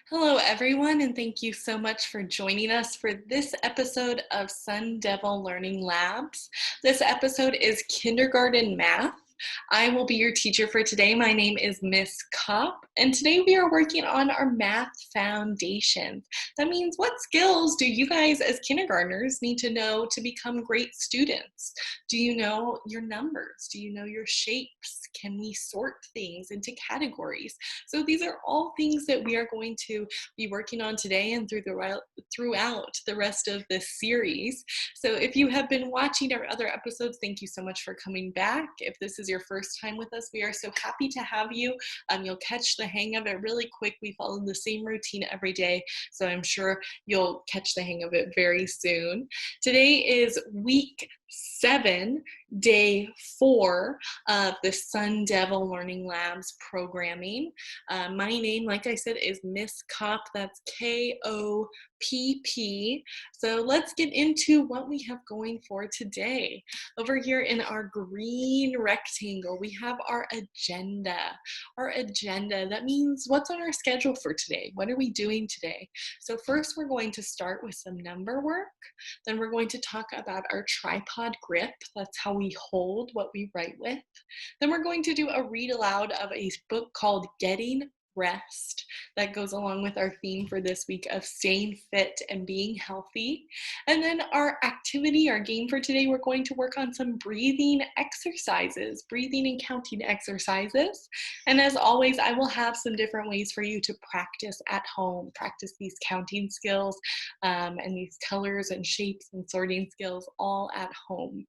Hello, everyone, and thank you so much for joining us for this episode of Sun Devil Learning Labs. This episode is Kindergarten Math. I will be your teacher for today. My name is Miss Kopp, and today we are working on our math foundations. That means what skills do you guys as kindergartners need to know to become great students? Do you know your numbers? Do you know your shapes? Can we sort things into categories? So these are all things that we are going to be working on today and throughout the rest of this series. So if you have been watching our other episodes, thank you so much for coming back. If this is your first time with us, we are so happy to have you. You'll catch the hang of it really quick. We follow the same routine every day, so I'm sure you'll catch the hang of it very soon. Today is week 7, day 4 of the Sun Devil Learning Labs programming. My name, like I said, is Miss Kopp. That's Kopp. So let's get into what we have going for today. Over here in our green rectangle, we have our agenda. Our agenda, that means what's on our schedule for today? What are we doing today? So first, we're going to start with some number work. Then we're going to talk about our tripod grip. That's how we hold what we write with. Then we're going to do a read aloud of a book called Getting Rest that goes along with our theme for this week of staying fit and being healthy. And then our activity, our game for today, we're going to work on some breathing exercises, breathing and counting exercises. And as always, I will have some different ways for you to practice at home, practice these counting skills and these colors and shapes and sorting skills all at home.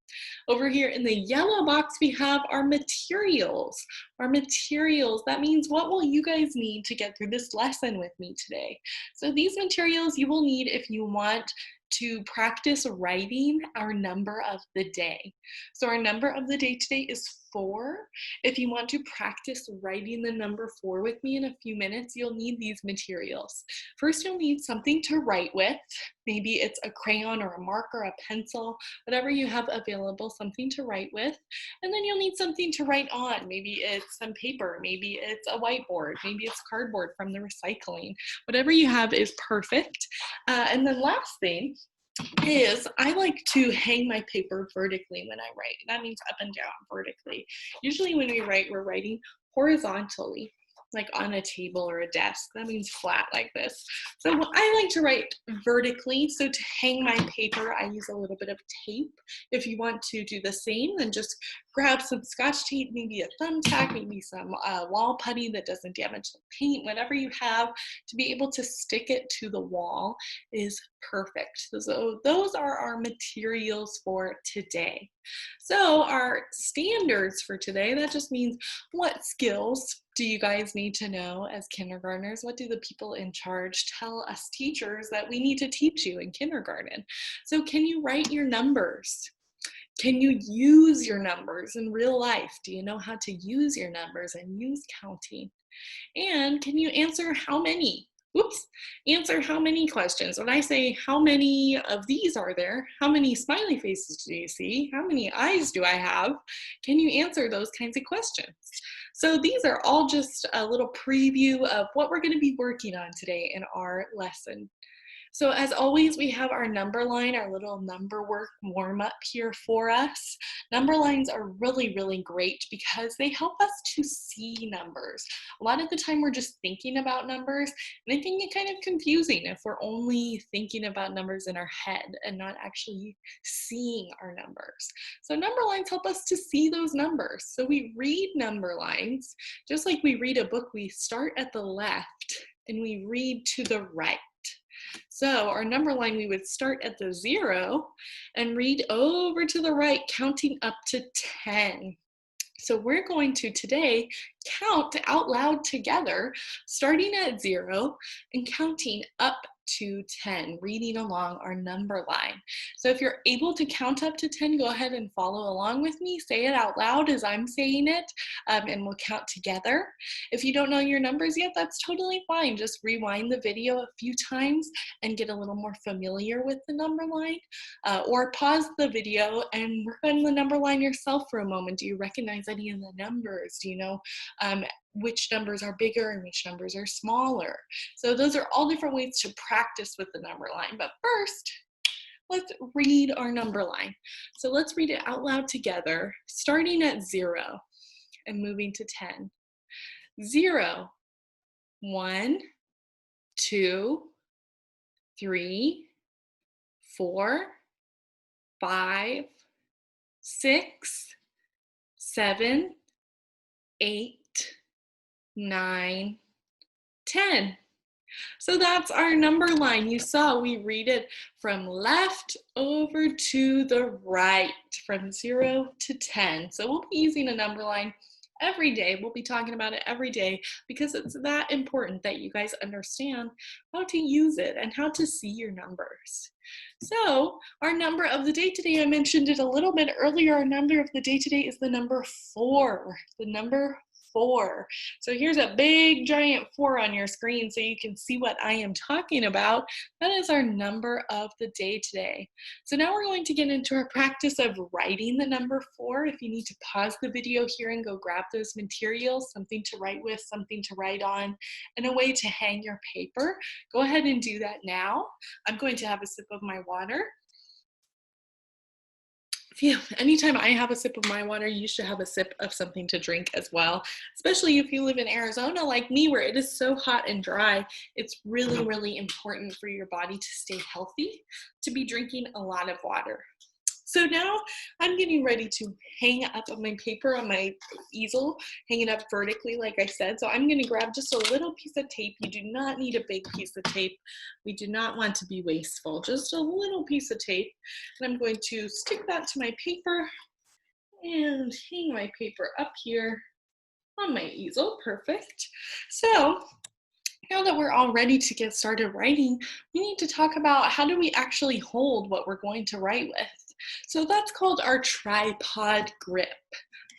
Over here in the yellow box, we have our materials. Our materials, that means what will you guys need to get through this lesson with me today? So these materials you will need if you want to practice writing our number of the day. So our number of the day today is 4. If you want to practice writing the number 4 with me in a few minutes, you'll need these materials. First, you'll need something to write with. Maybe it's a crayon or a marker, a pencil, whatever you have available, something to write with. And then you'll need something to write on. Maybe it's some paper, maybe it's a whiteboard, maybe it's cardboard from the recycling. Whatever you have is perfect. And then last thing is I like to hang my paper vertically when I write. That means up and down vertically. Usually when we write, we're writing horizontally, like on a table or a desk. That means flat like this. So I like to write vertically. So to hang my paper, I use a little bit of tape. If you want to do the same, then just grab some Scotch tape, maybe a thumbtack, maybe some wall putty that doesn't damage the paint. Whatever you have to be able to stick it to the wall is perfect. So those are our materials for today. So our standards for today, that just means what skills do you guys need to know as kindergartners? What do the people in charge tell us teachers that we need to teach you in kindergarten? So can you write your numbers? Can you use your numbers in real life? Do you know how to use your numbers and use counting? And can you answer how many? Answer how many questions. When I say how many of these are there, how many smiley faces do you see? How many eyes do I have? Can you answer those kinds of questions? So these are all just a little preview of what we're going to be working on today in our lesson. So as always, we have our number line, our little number work warm up here for us. Number lines are really, really great because they help us to see numbers. A lot of the time we're just thinking about numbers, and it can get kind of confusing if we're only thinking about numbers in our head and not actually seeing our numbers. So number lines help us to see those numbers. So we read number lines, just like we read a book, we start at the left and we read to the right. So our number line, we would start at the 0 and read over to the right, counting up to 10. So we're going to today count out loud together, starting at 0 and counting up to 10, reading along our number line. So if you're able to count up to 10, go ahead and follow along with me. Say it out loud as I'm saying it, and we'll count together. If you don't know your numbers yet, that's totally fine. Just rewind the video a few times and get a little more familiar with the number line, or pause the video and work on the number line yourself for a moment. Do you recognize any of the numbers? Do you know which numbers are bigger and which numbers are smaller. So those are all different ways to practice with the number line. But first, let's read our number line. So let's read it out loud together, starting at 0 and moving to 10. 0, 1, 2, 3, 4, 5, 6, 7, 8, 9, 10. So that's our number line. You saw we read it from left over to the right, from 0 to 10. So we'll be using a number line every day. We'll be talking about it every day because it's that important that you guys understand how to use it and how to see your numbers. So our number of the day today, I mentioned it a little bit earlier, our number of the day today is the number 4, the number 4. So here's a big giant 4 on your screen so you can see what I am talking about. That is our number of the day today. So now we're going to get into our practice of writing the number 4. If you need to pause the video here and go grab those materials, something to write with, something to write on, and a way to hang your paper, go ahead and do that now. I'm going to have a sip of my water. Anytime I have a sip of my water, you should have a sip of something to drink as well, especially if you live in Arizona like me where it is so hot and dry. It's really, really important for your body to stay healthy, to be drinking a lot of water. So now I'm getting ready to hang up my paper on my easel, hang it up vertically like I said. So I'm going to grab just a little piece of tape. You do not need a big piece of tape. We do not want to be wasteful, just a little piece of tape. And I'm going to stick that to my paper and hang my paper up here on my easel. Perfect. So now that we're all ready to get started writing, we need to talk about how do we actually hold what we're going to write with. So that's called our tripod grip.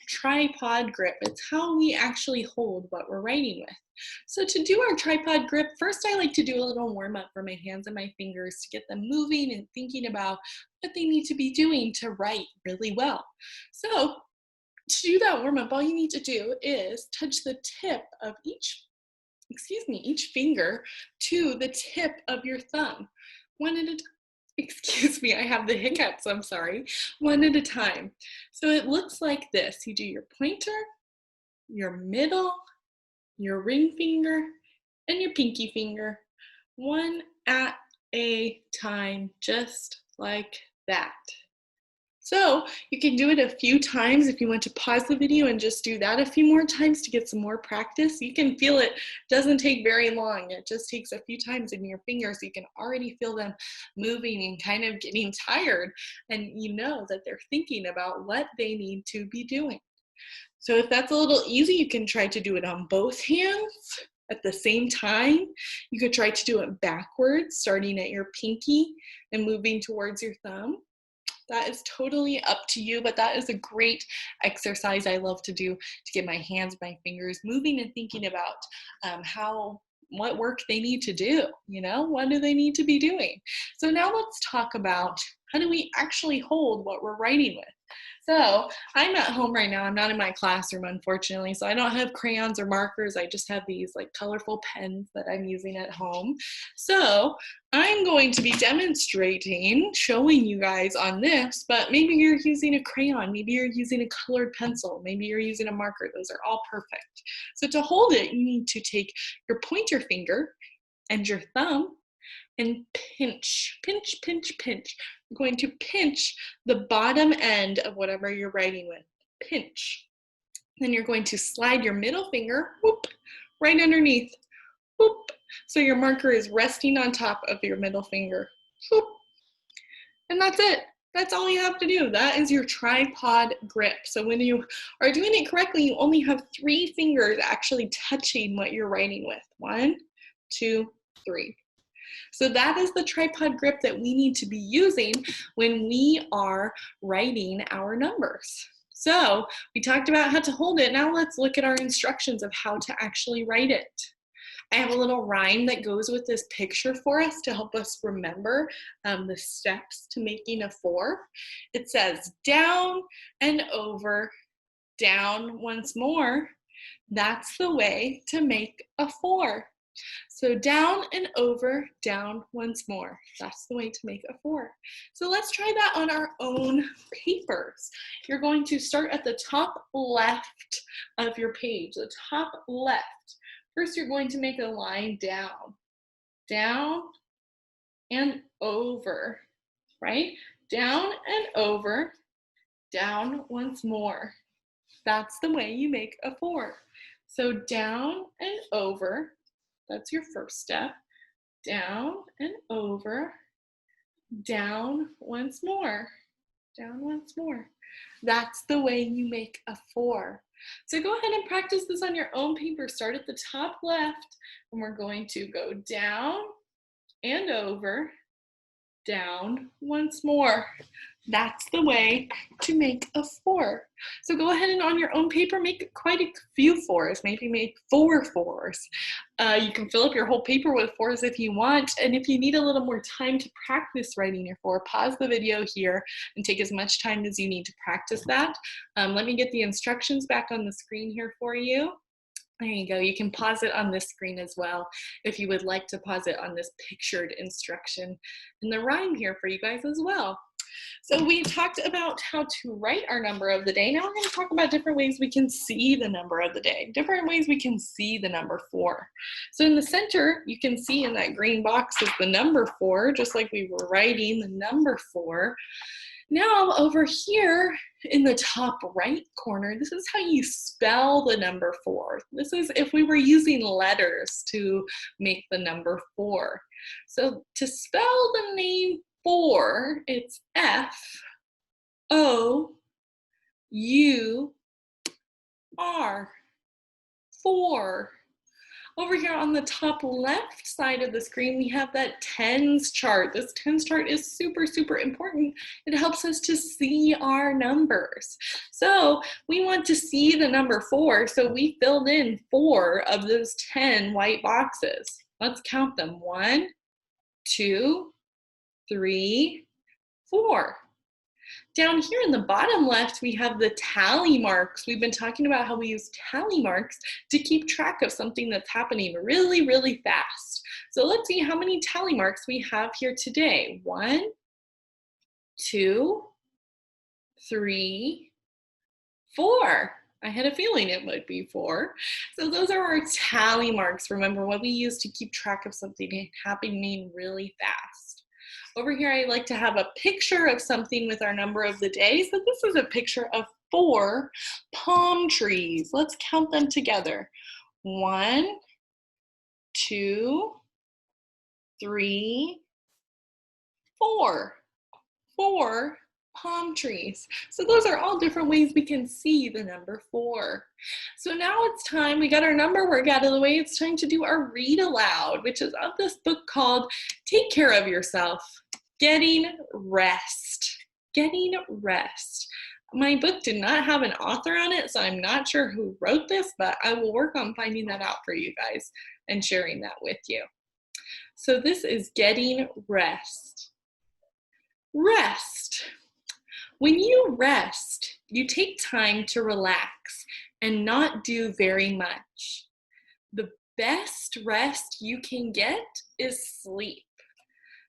Tripod grip, it's how we actually hold what we're writing with. So to do our tripod grip, first I like to do a little warm up for my hands and my fingers to get them moving and thinking about what they need to be doing to write really well. So to do that warm up, all you need to do is touch the tip of each finger to the tip of your thumb, one at a time. Excuse me, I have the hiccups, I'm sorry. One at a time. So it looks like this. You do your pointer, your middle, your ring finger, and your pinky finger, one at a time, just like that. So you can do it a few times. If you want to pause the video and just do that a few more times to get some more practice, you can feel it doesn't take very long. It just takes a few times in your fingers. You can already feel them moving and kind of getting tired, and you know that they're thinking about what they need to be doing. So if that's a little easy, you can try to do it on both hands at the same time. You could try to do it backwards, starting at your pinky and moving towards your thumb. That is totally up to you, but that is a great exercise I love to do to get my hands, my fingers moving and thinking about what work they need to do, what do they need to be doing? So now let's talk about how do we actually hold what we're writing with. So I'm at home right now. I'm not in my classroom, unfortunately, so I don't have crayons or markers. I just have these like colorful pens that I'm using at home. So I'm going to be demonstrating, showing you guys on this, but maybe you're using a crayon, maybe you're using a colored pencil, maybe you're using a marker. Those are all perfect. So to hold it, you need to take your pointer finger and your thumb and pinch, pinch, pinch, pinch. We're going to pinch the bottom end of whatever you're writing with. Pinch. Then you're going to slide your middle finger, whoop, right underneath, whoop. So your marker is resting on top of your middle finger, whoop. And that's it. That's all you have to do. That is your tripod grip. So when you are doing it correctly, you only have 3 fingers actually touching what you're writing with. 1, 2, 3. So that is the tripod grip that we need to be using when we are writing our numbers. So we talked about how to hold it. Now let's look at our instructions of how to actually write it. I have a little rhyme that goes with this picture for us to help us remember the steps to making a 4. It says down and over, down once more, That's the way to make a 4. So down and over, down once more. That's the way to make a 4. So let's try that on our own papers. You're going to start at the top left of your page, the top left. First, you're going to make a line down, down and over, right? Down and over, down once more. That's the way you make a 4. So down and over, that's your first step. Down and over, down once more, down once more. That's the way you make a 4. So go ahead and practice this on your own paper. Start at the top left, and we're going to go down and over, down once more. That's the way to make a 4. So go ahead and on your own paper, make quite a few 4s, maybe make 4 4s. You can fill up your whole paper with 4s if you want. And if you need a little more time to practice writing your 4, pause the video here and take as much time as you need to practice that. Let me get the instructions back on the screen here for you. There you go. You can pause it on this screen as well if you would like to pause it on this pictured instruction and the rhyme here for you guys as well. So we talked about how to write our number of the day. Now we're going to talk about different ways we can see the number of the day, different ways we can see the number 4. So in the center, you can see in that green box is the number 4, just like we were writing the number 4. Now over here in the top right corner, this is how you spell the number 4. This is if we were using letters to make the number 4. So to spell the name 4, it's F-O-U-R, 4. Over here on the top left side of the screen, we have that tens chart. This tens chart is super, super important. It helps us to see our numbers. So we want to see the number 4, so we filled in 4 of those 10 white boxes. Let's count them. 1, 2, 3, 4. Down here in the bottom left, we have the tally marks. We've been talking about how we use tally marks to keep track of something that's happening really, really fast. So let's see how many tally marks we have here today. 1, 2, 3, 4. I had a feeling it would be 4. So those are our tally marks. Remember what we use to keep track of something happening really fast. Over here, I like to have a picture of something with our number of the day. So this is a picture of 4 palm trees. Let's count them together. 1, 2, 3, 4. 4 palm trees. So those are all different ways we can see the number 4. So now it's time, we got our number work out of the way, it's time to do our read aloud, which is of this book called Take Care of Yourself, Getting Rest. Getting Rest. My book did not have an author on it, so I'm not sure who wrote this, but I will work on finding that out for you guys and sharing that with you. So this is Getting Rest. Rest. When you rest, you take time to relax and not do very much. The best rest you can get is sleep.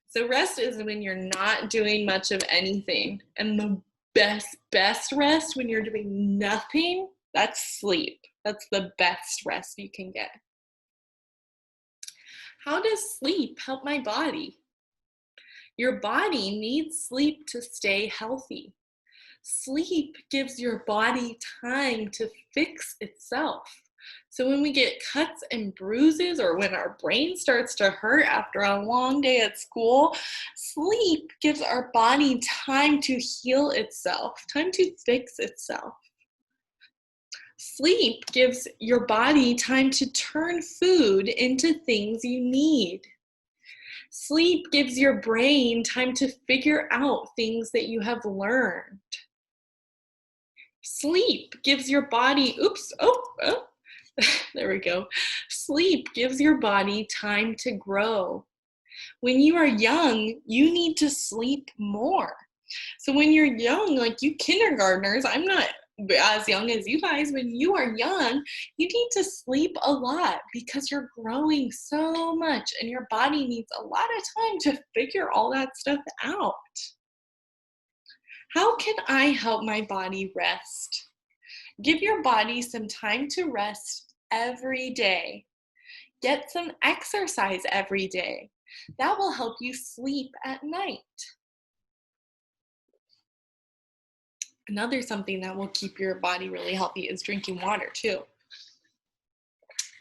So rest is when you're not doing much of anything. And the best rest when you're doing nothing, that's sleep. That's the best rest you can get. How does sleep help my body? Your body needs sleep to stay healthy. Sleep gives your body time to fix itself. So when we get cuts and bruises or when our brain starts to hurt after a long day at school, sleep gives our body time to heal itself, time to fix itself. Sleep gives your body time to turn food into things you need. Sleep gives your brain time to figure out things that you have learned. Sleep gives your body, there we go. Sleep gives your body time to grow. When you are young, you need to sleep more. So when you're young, like you kindergartners, I'm not as young as you guys, when you are young, you need to sleep a lot because you're growing so much and your body needs a lot of time to figure all that stuff out. How can I help my body rest? Give your body some time to rest every day. Get some exercise every day. That will help you sleep at night. Another something that will keep your body really healthy is drinking water too.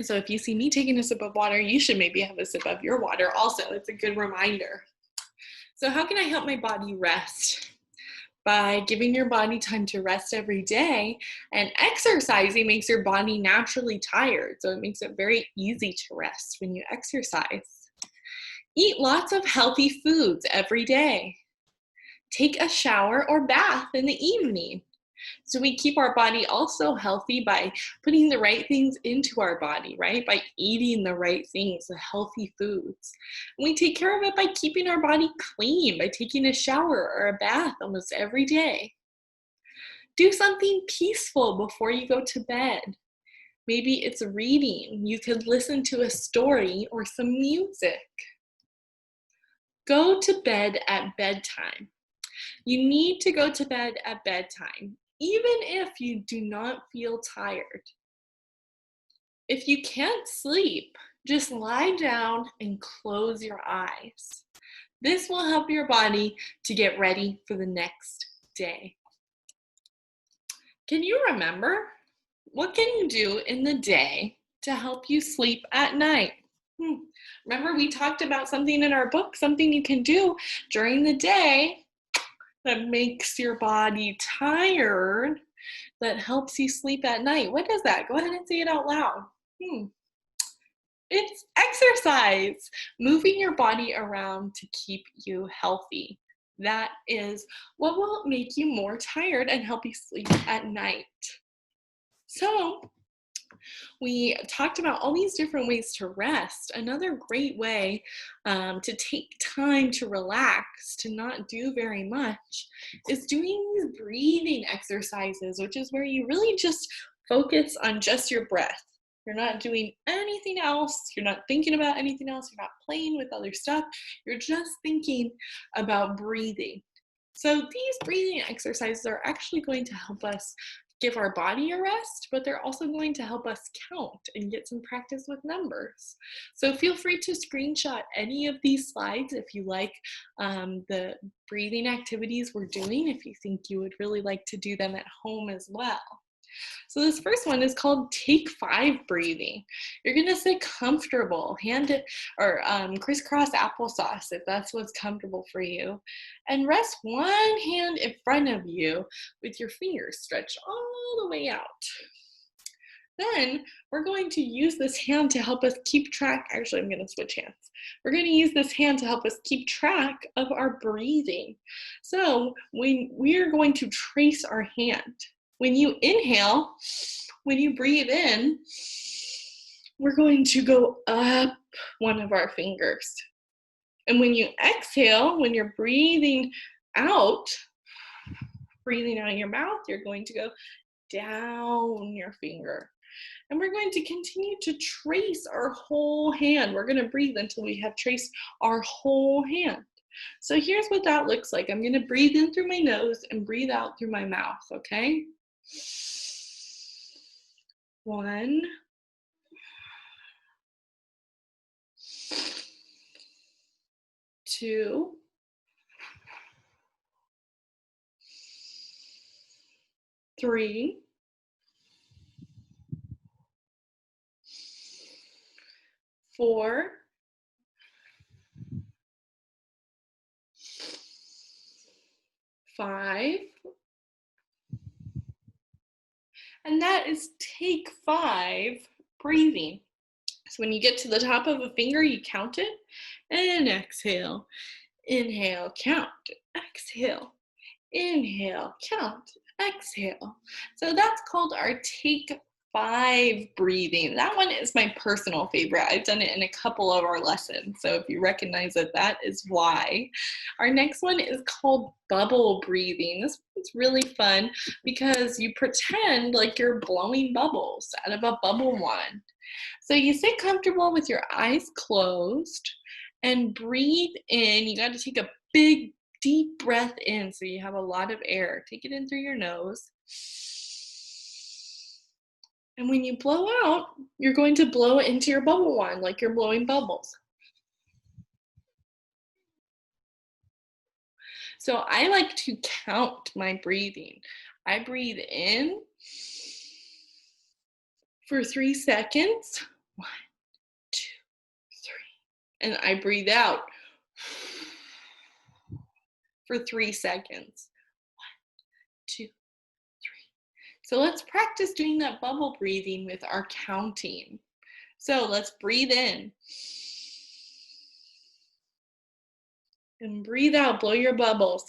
So if you see me taking a sip of water, you should maybe have a sip of your water also. It's a good reminder. So how can I help my body rest? By giving your body time to rest every day, and exercising makes your body naturally tired. So it makes it very easy to rest when you exercise. Eat lots of healthy foods every day. Take a shower or bath in the evening. So we keep our body also healthy by putting the right things into our body, right? By eating the right things, the healthy foods. And we take care of it by keeping our body clean, by taking a shower or a bath almost every day. Do something peaceful before you go to bed. Maybe it's reading. You could listen to a story or some music. Go to bed at bedtime. You need to go to bed at bedtime, even if you do not feel tired. If you can't sleep, just lie down and close your eyes. This will help your body to get ready for the next day. Can you remember? What can you do in the day to help you sleep at night? Remember, we talked about something in our book, something you can do during the day that makes your body tired, that helps you sleep at night. What is that? Go ahead and say it out loud. It's exercise, moving your body around to keep you healthy. That is what will make you more tired and help you sleep at night. So we talked about all these different ways to rest. Another great way to take time to relax, to not do very much, is doing these breathing exercises, which is where you really just focus on just your breath. You're not doing anything else. You're not thinking about anything else. You're not playing with other stuff. You're just thinking about breathing. So these breathing exercises are actually going to help us give our body a rest, but they're also going to help us count and get some practice with numbers. So feel free to screenshot any of these slides if you like the breathing activities we're doing, if you think you would really like to do them at home as well. So this first one is called Take 5 breathing. You're going to sit comfortable, crisscross applesauce if that's what's comfortable for you. And rest one hand in front of you with your fingers stretched all the way out. Then we're going to use this hand to help us keep track. Actually, I'm going to switch hands. We're going to use this hand to help us keep track of our breathing. So we're going to trace our hand. When you inhale, when you breathe in, we're going to go up one of our fingers. And when you exhale, when you're breathing out your mouth, you're going to go down your finger. And we're going to continue to trace our whole hand. We're going to breathe until we have traced our whole hand. So here's what that looks like. I'm going to breathe in through my nose and breathe out through my mouth, okay? 1, 2, 3, 4, 5, and that is take 5 breathing. So when you get to the top of a finger, you count it and exhale. Inhale, count, exhale. Inhale, count, exhale. So that's called our take 5 breathing. That one is my personal favorite. I've done it in a couple of our lessons. So if you recognize it, that is why. Our next one is called bubble breathing. This one's really fun because you pretend like you're blowing bubbles out of a bubble wand. So you sit comfortable with your eyes closed and breathe in. You got to take a big, deep breath in so you have a lot of air. Take it in through your nose. And when you blow out, you're going to blow it into your bubble wand like you're blowing bubbles. So I like to count my breathing. I breathe in for 3 seconds. 1, 2, 3. And I breathe out for 3 seconds. 1, 2, 3. So let's practice doing that bubble breathing with our counting. So let's breathe in. And breathe out, blow your bubbles.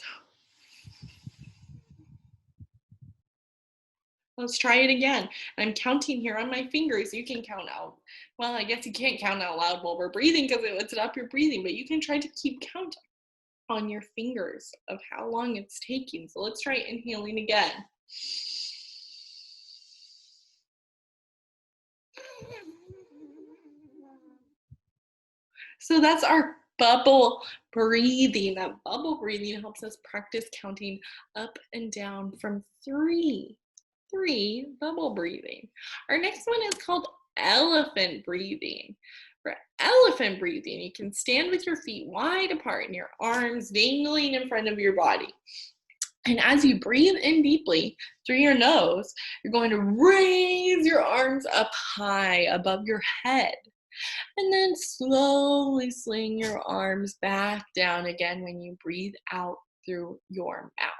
Let's try it again. I'm counting here on my fingers. You can count out. Well, I guess you can't count out loud while we're breathing because it would stop your breathing, but you can try to keep count on your fingers of how long it's taking. So let's try inhaling again. So that's our bubble breathing. That bubble breathing helps us practice counting up and down from 3. 3 bubble breathing. Our next one is called elephant breathing. For elephant breathing, you can stand with your feet wide apart and your arms dangling in front of your body. And as you breathe in deeply through your nose, you're going to raise your arms up high above your head. And then slowly sling your arms back down again when you breathe out through your mouth.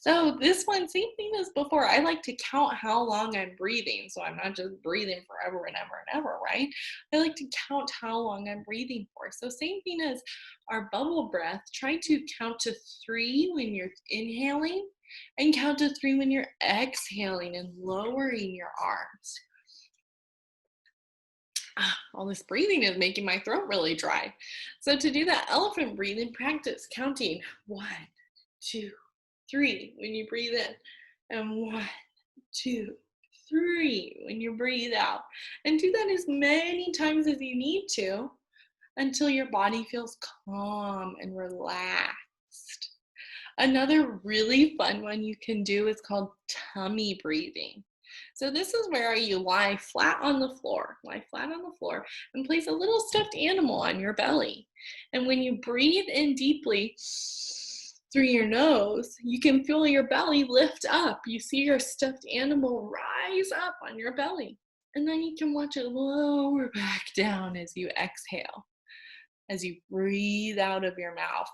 So this one, same thing as before. I like to count how long I'm breathing. So I'm not just breathing forever and ever and ever, right? I like to count how long I'm breathing for. So same thing as our bubble breath. Try to count to 3 when you're inhaling and count to 3 when you're exhaling and lowering your arms. All this breathing is making my throat really dry. So to do that elephant breathing, practice counting 1, 2, 3 when you breathe in, and 1, 2, 3 when you breathe out. And do that as many times as you need to until your body feels calm and relaxed. Another really fun one you can do is called tummy breathing. So this is where you lie flat on the floor, and place a little stuffed animal on your belly. And when you breathe in deeply through your nose, you can feel your belly lift up. You see your stuffed animal rise up on your belly. And then you can watch it lower back down as you exhale, as you breathe out of your mouth.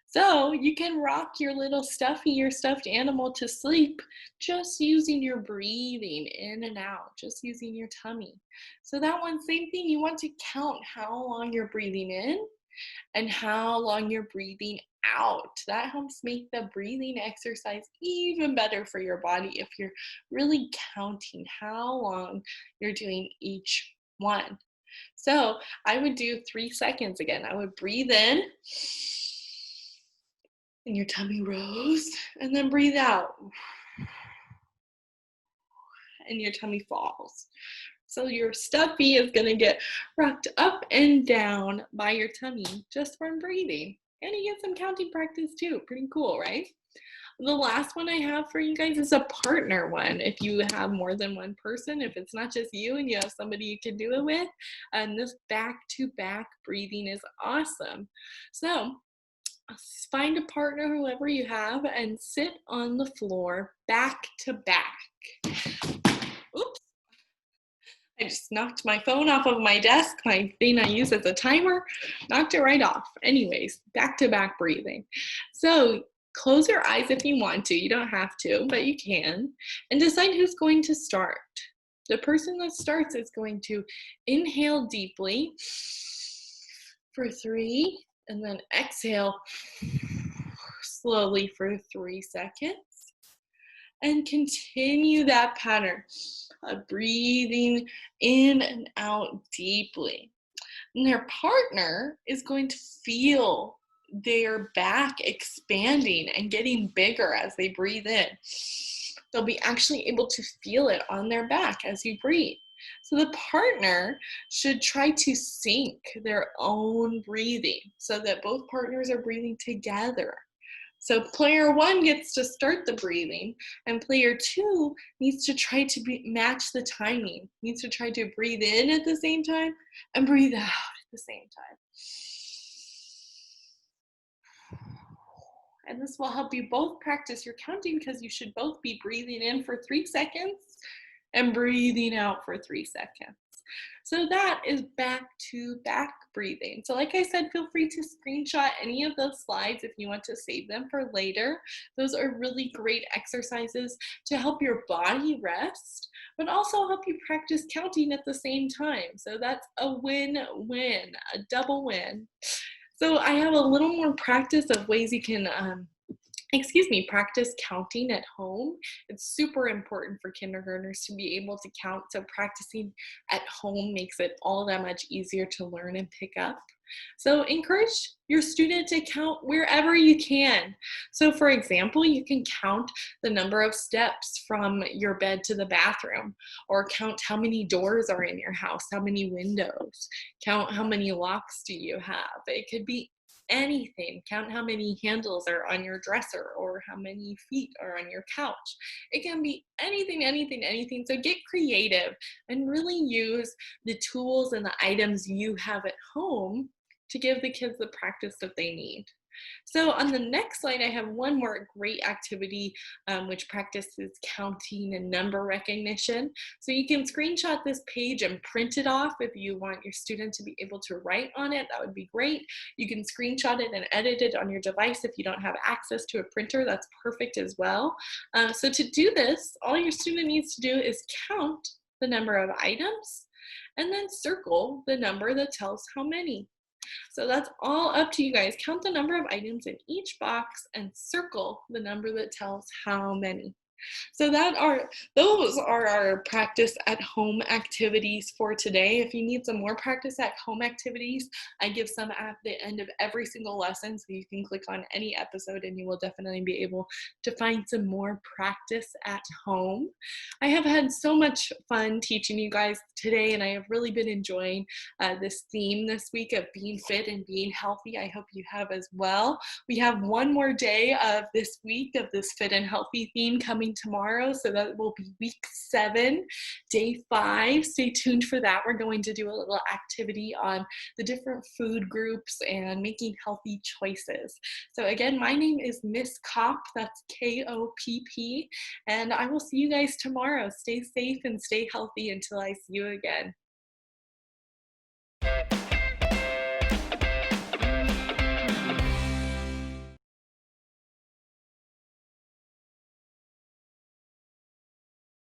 So you can rock your little stuffy, your stuffed animal to sleep just using your breathing in and out, just using your tummy. So that one, same thing, you want to count how long you're breathing in and how long you're breathing out. That helps make the breathing exercise even better for your body if you're really counting how long you're doing each one. So I would do 3 seconds again. I would breathe in, and your tummy rose, and then breathe out, and your tummy falls. So your stuffy is going to get rocked up and down by your tummy just from breathing. And you get some counting practice too. Pretty cool, right? The last one I have for you guys is a partner one. If you have more than one person, if it's not just you and you have somebody you can do it with, and this back-to-back breathing is awesome. So find a partner, whoever you have, and sit on the floor back to back. Oops. I just knocked my phone off of my desk, my thing I use as a timer, knocked it right off. Anyways, back to back breathing. So close your eyes if you want to. You don't have to, but you can. And decide who's going to start. The person that starts is going to inhale deeply for 3, and then exhale slowly for 3 seconds. and continue that pattern of breathing in and out deeply. And their partner is going to feel their back expanding and getting bigger as they breathe in. They'll be actually able to feel it on their back as you breathe. So the partner should try to sync their own breathing so that both partners are breathing together. So player one gets to start the breathing, and player two needs to try to match the timing, needs to try to breathe in at the same time and breathe out at the same time. And this will help you both practice your counting, because you should both be breathing in for 3 seconds and breathing out for 3 seconds. So that is back to back breathing. So like I said, feel free to screenshot any of those slides if you want to save them for later. Those are really great exercises to help your body rest, but also help you practice counting at the same time. So that's a win-win, a double win. So I have a little more practice of ways you can practice counting at home. It's super important for kindergartners to be able to count, so practicing at home makes it all that much easier to learn and pick up. So encourage your student to count wherever you can. So for example, you can count the number of steps from your bed to the bathroom, or count how many doors are in your house, how many windows, count how many locks do you have. It could be anything. Count how many handles are on your dresser or how many feet are on your couch. It can be anything, anything, anything. So get creative and really use the tools and the items you have at home to give the kids the practice that they need. So on the next slide, I have one more great activity which practices counting and number recognition. So you can screenshot this page and print it off if you want your student to be able to write on it. That would be great. You can screenshot it and edit it on your device if you don't have access to a printer. That's perfect as well. So to do this, all your student needs to do is count the number of items and then circle the number that tells how many. So that's all up to you guys. Count the number of items in each box and circle the number that tells how many. So those are our practice at home activities for today. If you need some more practice at home activities, I give some at the end of every single lesson, so you can click on any episode and you will definitely be able to find some more practice at home. I have had so much fun teaching you guys today, and I have really been enjoying this theme this week of being fit and being healthy. I hope you have as well. We have one more day of this week of this fit and healthy theme coming tomorrow, so that will be week 7, day 5. Stay tuned for that. We're going to do a little activity on the different food groups and making healthy choices. So again, my name is Miss Kopp, that's Kopp, and I will see you guys tomorrow. Stay safe and stay healthy until I see you again.